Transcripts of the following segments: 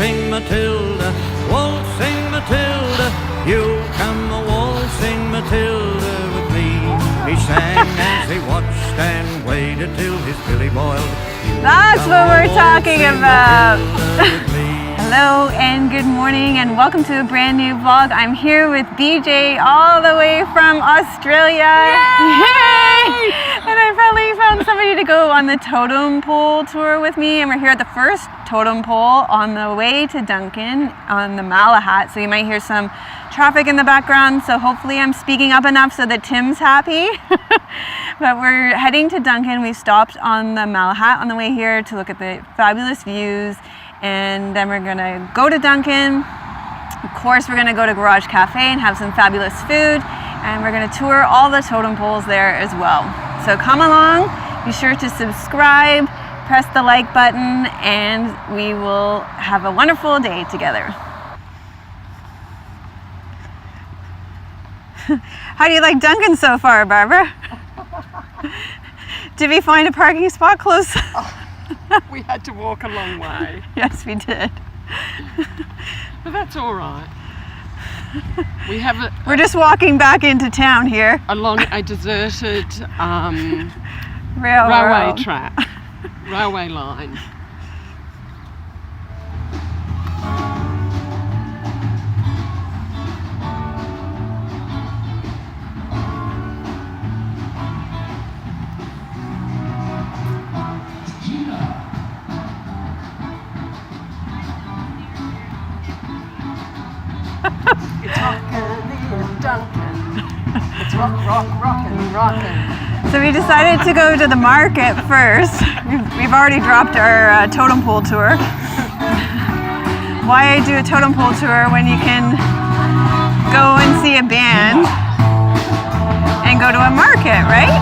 waltzing Matilda, waltzing Matilda, you come a waltzing Matilda with me. He sang as he watched and waited till his billy boiled. That's what we're talking about. Hello and good morning and welcome to a brand new vlog. I'm here with BJ all the way from Australia. Yay! And I finally found somebody to go on the totem pole tour with me, and we're here at the first totem pole on the way to Duncan on the Malahat. So you might hear some traffic in the background, so hopefully I'm speaking up enough so that Tim's happy. But we're heading to Duncan. We stopped on the Malahat on the way here to look at the fabulous views, and then we're gonna go to Duncan. Of course, we're gonna go to Garage Cafe and have some fabulous food, and we're gonna tour all the totem poles there as well. So come along, be sure to subscribe, press the like button, and we will have a wonderful day together. How do you like Duncan so far, Barbara? Did we find a parking spot close? We had to walk a long way. Yes, we did. But that's all right. We have We're just walking back into town here. along a deserted Railroad. railway line. It's Duncan. It's rockin'. So we decided to go to the market first. We've already dropped our totem pole tour. Why do a totem pole tour when you can go and see a band and go to a market, right?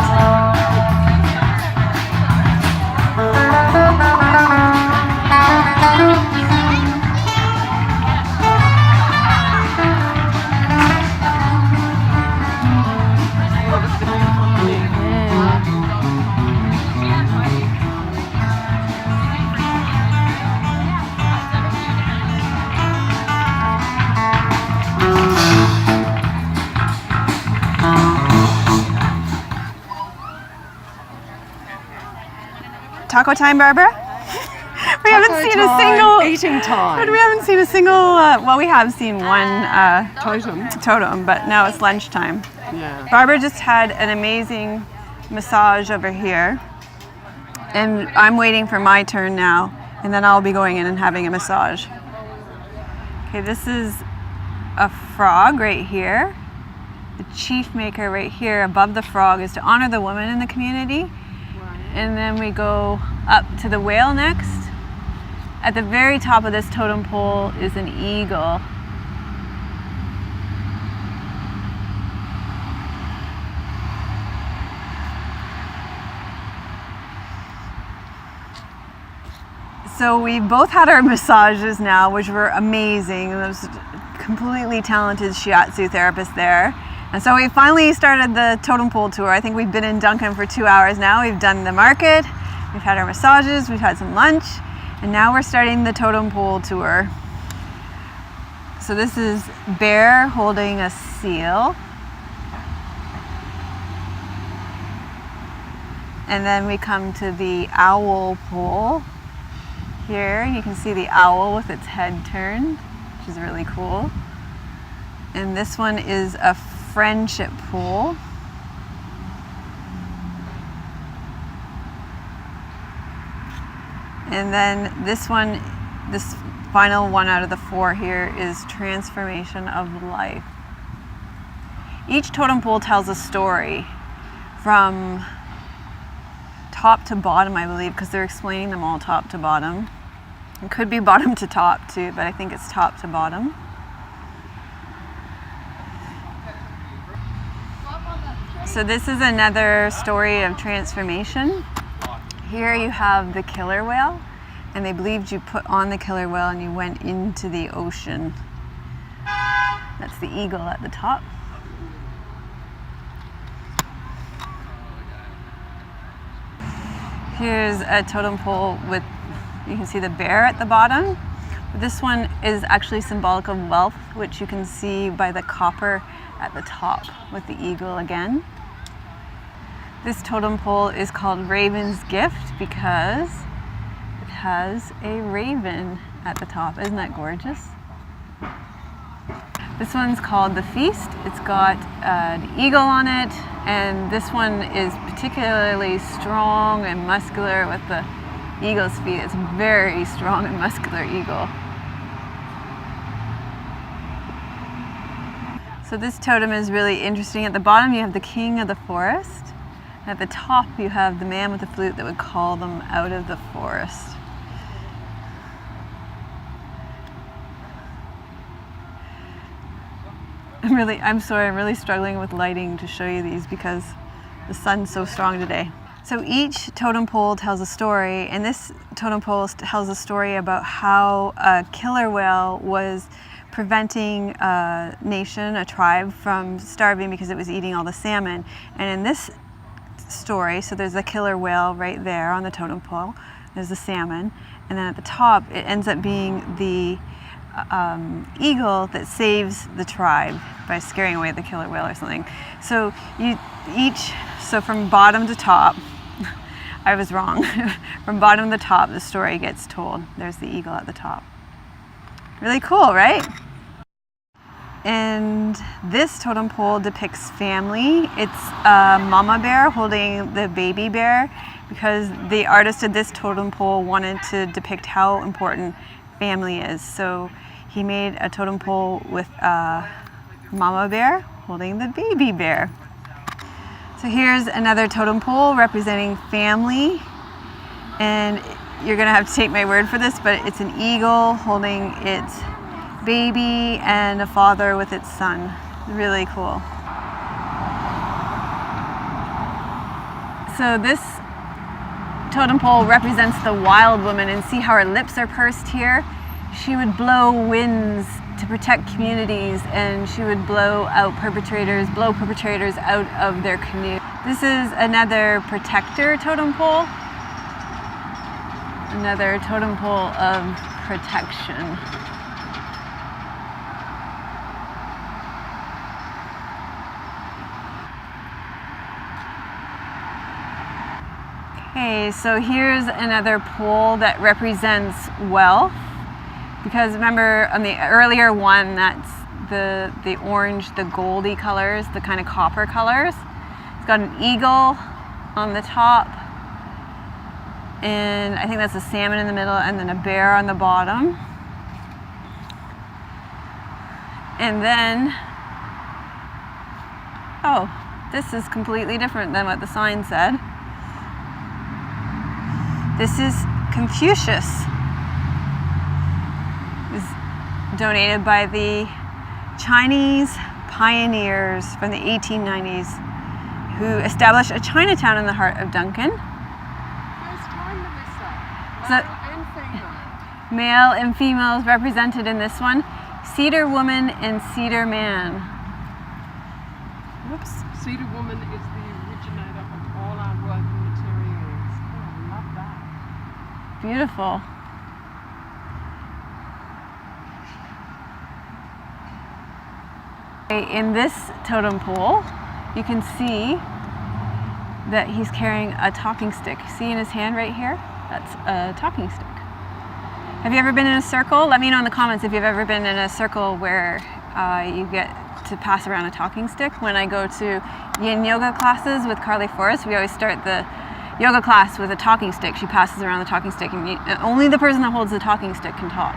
Taco time, Barbara? We haven't seen a single eating time. But we haven't seen a single. Well, we have seen one Totem. but now it's lunchtime. Yeah. Barbara just had an amazing massage over here, and I'm waiting for my turn now, and then I'll be going in and having a massage. Okay, this is a frog right here. The chief maker right here above the frog is to honor the woman in the community. And then we go up to the whale next. At the very top of this totem pole is an eagle. So we both had our massages now, which were amazing. There was a completely talented shiatsu therapist there. And so we finally started the totem pole tour. I think we've been in Duncan for 2 hours now. We've done the market, we've had our massages, we've had some lunch, and now we're starting the totem pole tour. So this is Bear holding a seal. And then we come to the owl pole. Here you can see the owl with its head turned, which is really cool. And this one is a friendship pole. And then this one, this final one out of the 4 here is transformation of life. Each totem pole tells a story from top to bottom, I believe, because they're explaining them all top to bottom. It could be bottom to top too, but I think it's top to bottom. So this is another story of transformation. Here you have the killer whale, and they believed you put on the killer whale and you went into the ocean. That's the eagle at the top. Here's a totem pole with, you can see the bear at the bottom This one is actually symbolic of wealth, which you can see by the copper at the top with the eagle again. This totem pole is called Raven's Gift because it has a raven at the top. Isn't that gorgeous? This one's called the Feast. It's got an eagle on it, and this one is particularly strong and muscular with the eagle's feet. It's a very strong and muscular eagle. So this totem is really interesting. At the bottom you have the king of the forest. At the top you have the man with the flute that would call them out of the forest. I'm sorry, I'm really struggling with lighting to show you these because the sun's so strong today. So each totem pole tells a story, and this totem pole tells a story about how a killer whale was preventing a nation, a tribe, from starving because it was eating all the salmon. And in this story, so there's a killer whale right there on the totem pole, there's the salmon, and then at the top it ends up being the eagle that saves the tribe by scaring away the killer whale or something. So so from bottom to top, I was wrong. From bottom to top, the story gets told. There's the eagle at the top. Really cool, right? And this totem pole depicts family. It's a mama bear holding the baby bear because the artist of this totem pole wanted to depict how important family is. So he made a totem pole with a mama bear holding the baby bear. So here's another totem pole representing family, and you're gonna have to take my word for this, but it's an eagle holding its baby and a father with its son. Really cool. So this totem pole represents the wild woman, and see how her lips are pursed here? She would blow winds to protect communities, and she would blow perpetrators out of their canoe. This is another protector totem pole. Another totem pole of protection. Okay, so here's another pole that represents wealth. Because remember on the earlier one, that's the orange, the goldy colors, the kind of copper colors. It's got an eagle on the top, and I think that's a salmon in the middle, and then a bear on the bottom. And then, oh, this is completely different than what the sign said. This is Confucius. Donated by the Chinese pioneers from the 1890s who established a Chinatown in the heart of Duncan. First time, Melissa. So, Male and female. male and females represented in this one. Cedar woman and cedar man. Whoops. Cedar woman is the originator of all our woven materials. Oh, I love that. Beautiful. In this totem pole, you can see that he's carrying a talking stick. See in his hand right here? That's a talking stick. Have you ever been in a circle? Let me know in the comments if you've ever been in a circle where you get to pass around a talking stick. When I go to yin yoga classes with Carly Forrest, we always start the yoga class with a talking stick. She passes around the talking stick, and only the person that holds the talking stick can talk.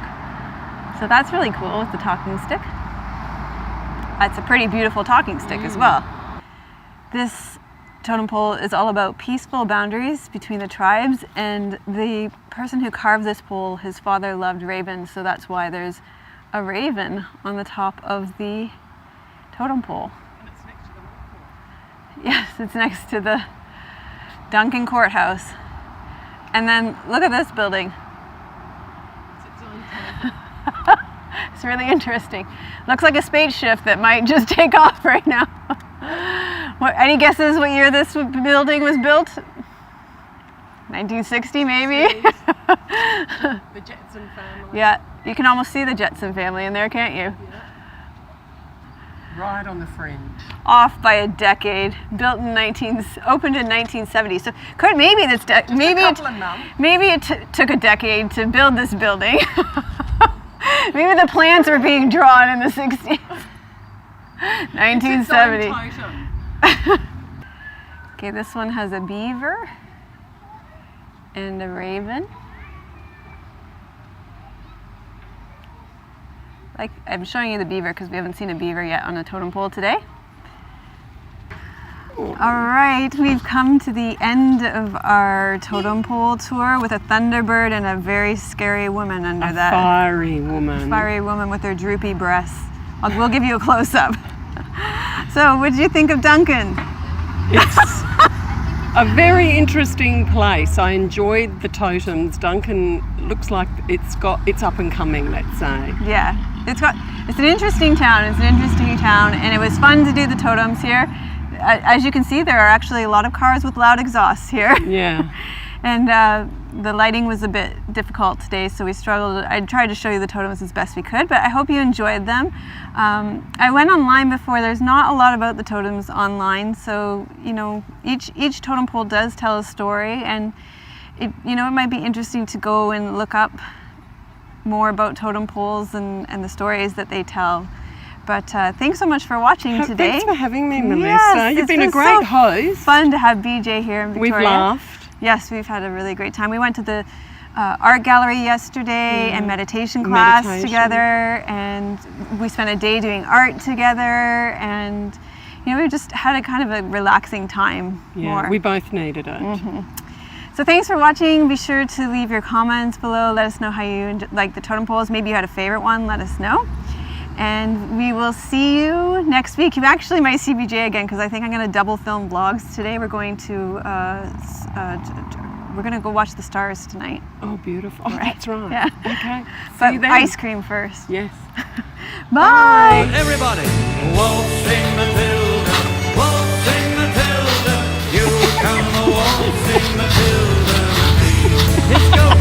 So that's really cool with the talking stick. It's a pretty beautiful talking stick as well. This totem pole is all about peaceful boundaries between the tribes, and the person who carved this pole, his father loved ravens, so that's why there's a raven on the top of the totem pole. And it's next to the waterfall. Yes, it's next to the Duncan courthouse. And then look at this building. It's its own temple. It's really interesting. Looks like a spaceship that might just take off right now. Any guesses what year this building was built? 1960 maybe? The Jetson family. Yeah, You can almost see the Jetson family in there, can't you? Right on the fringe. Off by a decade. Opened in 1970. So maybe it took a decade to build this building. Maybe the plans were being drawn in the 60s. 1970. Okay, this one has a beaver and a raven. Like, I'm showing you the beaver because we haven't seen a beaver yet on a totem pole today. All right, we've come to the end of our totem pole tour with a thunderbird and a very scary woman under that. Fiery woman. Fiery woman with her droopy breasts. We'll give you a close-up. So, what did you think of Duncan? It's a very interesting place. I enjoyed the totems. Duncan looks like it's up and coming, let's say. Yeah, it's an interesting town. It's an interesting town, and it was fun to do the totems here. As you can see, there are actually a lot of cars with loud exhausts here. Yeah. And the lighting was a bit difficult today, so we struggled. I tried to show you the totems as best we could, but I hope you enjoyed them. I went online before. There's not a lot about the totems online, so each totem pole does tell a story, and it might be interesting to go and look up more about totem poles and the stories that they tell. But thanks so much for watching today. Thanks for having me, Melissa. Yes, You've been a great host. Fun to have BJ here in Victoria. We've laughed. Yes, we've had a really great time. We went to the art gallery yesterday and meditation class together, and we spent a day doing art together, and we just had a kind of a relaxing time. Yeah, we both needed it. Mm-hmm. So thanks for watching. Be sure to leave your comments below. Let us know how you like the totem poles. Maybe you had a favorite one. Let us know. And we will see you next week. You actually might see BJ again because I think I'm going to double film vlogs today. We're going to go watch the stars tonight. Oh, beautiful. Oh, that's right. Yeah. Okay. But See you then. ice cream first. Yes. Bye. Everybody, waltzing Matilda, you come a waltzing Matilda. It's go.